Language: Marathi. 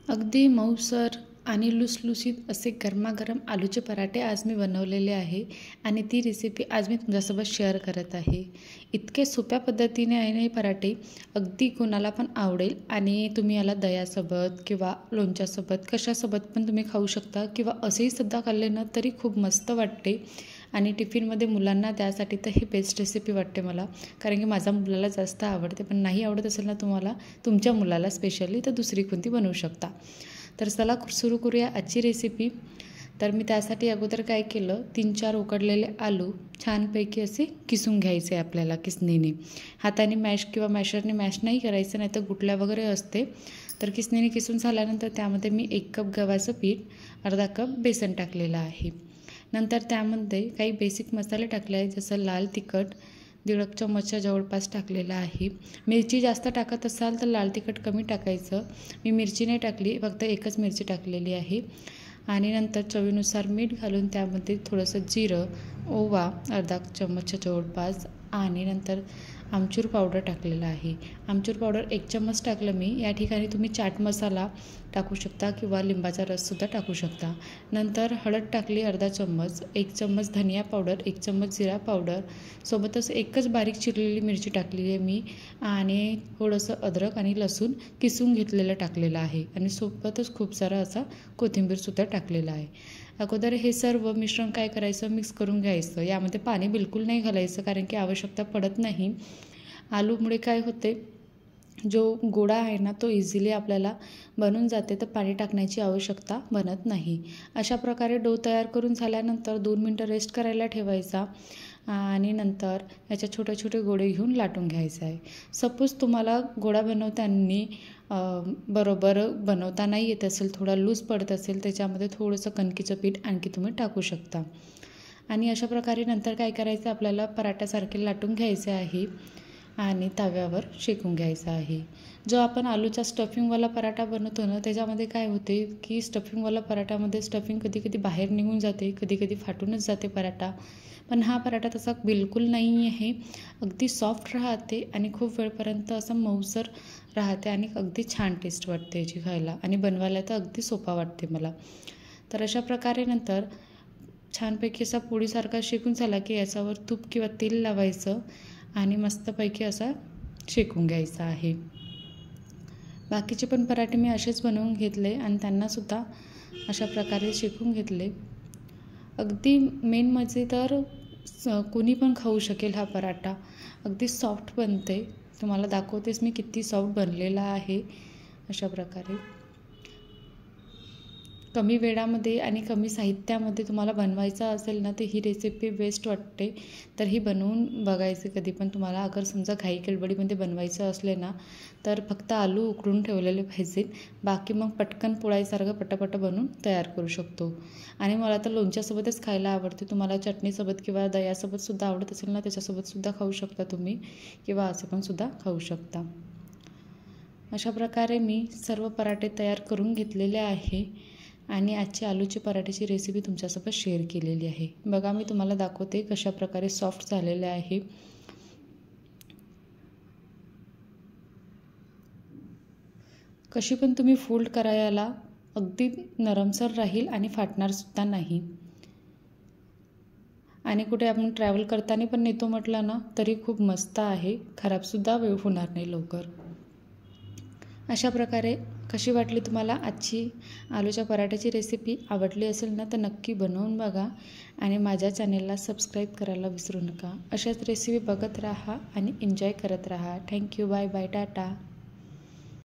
अगदी मऊसर आणि लुसलुसीत असे गरमागरम आलूचे पराठे आज मी बनवलेले आहे आणि ती रेसिपी आज मी तुमच्यासोबत शेअर करत आहे. इतके सोप्या पद्धतीने आहे ना हे पराठे, अगदी कोणाला पण आवडेल आणि तुम्ही याला दह्यासोबत किंवा लोणच्यासोबत कशासोबत पण तुम्ही खाऊ शकता किंवा असेही सुद्धा खाल्ले ना तरी खूप मस्त वाटते. आणि टिफिनमध्ये मुलांना द्यासाठी तर ही बेस्ट रेसिपी वाटते मला, कारण की माझ्या मुलाला जास्त आवडते. पण नाही आवडत असेल ना तुम्हाला, तुमच्या मुलाला स्पेशली, तर दुसरी कोणती बनवू शकता. तर चला सुरू करूया आजची रेसिपी. तर मी त्यासाठी अगोदर काय केलं, 3-4 उकडलेले आलू छानपैकी असे किसून घ्यायचे आपल्याला किसणीने. हाताने मॅश किंवा मॅशरने मॅश नाही करायचं, नाही तर गुठल्या वगैरे असते. तर किसणीने किसून झाल्यानंतर त्यामध्ये मी 1 कप गव्हाचं पीठ, अर्धा कप बेसन टाकलेलं आहे. नंतर त्यामध्ये काही बेसिक मसाले टाकले आहे, जसं लाल तिखट 1.5 चमचच्या जवळपास टाकलेला आहे. मिरची जास्त टाकत असाल तर लाल तिखट कमी टाकायचं. मी मिरची नाही टाकली, फक्त एकच मिरची टाकलेली आहे. आणि नंतर चवीनुसार मीठ घालून त्यामध्ये थोडंसं जिरं, ओवा अर्धा चमचच्या जवळपास आणि नंतर आमचूर पावडर टाकलेला आहे. आमचूर पावडर 1 चम्मच टाकलं मी. या ठिकाणी तुम्ही चाट मसाला टाकू शकता किंवा लिंबाचा रससुद्धा टाकू शकता. नंतर हळद टाकली अर्धा चम्मच, 1 चम्मच धनिया पावडर, 1 चम्मच जिरा पावडर, सोबतच एकच बारीक चिरलेली मिरची टाकलेली आहे मी आणि थोडंसं अद्रक आणि लसूण किसून घेतलेलं टाकलेलं आहे आणि सोबतच खूप सारा असा कोथिंबीरसुद्धा टाकलेला आहे. अगोदर हे सर्व मिश्रण काय करायचं, मिक्स करून घ्यायचं. यामध्ये पाणी बिलकुल नाही घालायचं, कारण की आवश्यकता पडत नाही. आलूमुळे काय होते, जो गोळा आहे ना तो इझिली आपल्याला बनून जाते, तर पाणी टाकण्याची आवश्यकता बनत नाही. अशा प्रकारे डो तयार करून झाल्यानंतर 2 मिनटं रेस्ट करायला ठेवायचा आणि नंतर याचे छोटे छोटे गोळे घेऊन लाटून घ्यायचं आहे. सपोज तुम्हाला गोळा बरोबर बनवता नाही येत असेल, थोडा लूज पडत असेल, त्याच्यामध्ये थोडंसं कणकीचं पीठ आणखी तुम्ही टाकू शकता. आणि अशा प्रकारे नंतर काय करायचं, आपल्याला पराठ्यासारखे लाटून घ्यायचे आहे आणि तव्यावर शेकून घ्यायचा आहे. जो आपण आलूचा स्टफिंगवाला पराठा बनवतो ना, त्याच्यामध्ये काय होते की स्टफिंगवाला पराठामध्ये स्टफिंग कधी कधी बाहेर निघून जाते, कधी कधी फाटूनच जाते पराठा. पण हा पराठा तसा बिलकुल नाही आहे. अगदी सॉफ्ट राहते आणि खूप वेळपर्यंत असं मऊसर राहते आणि अगदी छान टेस्ट वाटते याची खायला आणि बनवायला तर अगदी सोपा वाटते मला. तर अशा प्रकारे नंतर छानपैकी असा पोळीसारखा शेकून झाला की याच्यावर तूप किंवा तेल लावायचं आणि मस्तपैकी असा शेकून घ्यायचा आहे. बाकीचे पण पराठे मी असेच बनवून घेतले आणि त्यांनासुद्धा अशा प्रकारे शेकून घेतले. अगदी मेन म्हणजे तर कोणी पण खाऊ शकेल हा पराठा. अगदी सॉफ्ट बनते. तुम्हाला दाखवतेच मी किती सॉफ्ट बनलेला आहे. अशा प्रकारे कमी वेळामध्ये आणि कमी साहित्यामध्ये तुम्हाला बनवायचं असेल ना, तर ही रेसिपी बेस्ट वाटते. तर ही बनवून बघायचे कधी पण तुम्हाला. अगर समजा घाई गडबडीमध्ये बनवायचं असले ना, तर फक्त आलू उकडून ठेवलेले पाहिजेत. बाकी मग पटकन पोळ्यासारखं पटापट बनवून तयार करू शकतो. आणि मला तर लोणच्यासोबतच खायला आवडते. तुम्हाला चटणीसोबत किंवा दह्यासोबतसुद्धा आवडत असेल ना, त्याच्यासोबतसुद्धा खाऊ शकता तुम्ही किंवा असे पण सुद्धा खाऊ शकता. अशा प्रकारे मी सर्व पराठे तयार करून घेतलेले आहे आणि आजची आलूची पराठ्याची रेसिपी तुमच्यासोबत शेअर केलेली आहे. बघा, मी तुम्हाला दाखवते कशा प्रकारे सॉफ्ट झालेले आहे. कशी पण तुम्ही फोल्ड करायला अगदी नरमसर राहील आणि फाटणारसुद्धा नाही. आणि कुठे आपण ट्रॅव्हल करताना पण नेतो म्हटलं ना, तरी खूप मस्त आहे. खराबसुद्धा होणार नाही लवकर. अशा प्रकारे कशी वाटली तुम्हाला आजची आलूच्या पराठ्याची रेसिपी? आवडली असेल ना, तर नक्की बनवून बघा आणि माझ्या चॅनेलला सबस्क्राईब करायला विसरू नका. अशाच रेसिपी बघत राहा आणि एन्जॉय करत राहा. थँक्यू. Bye bye. टाटा.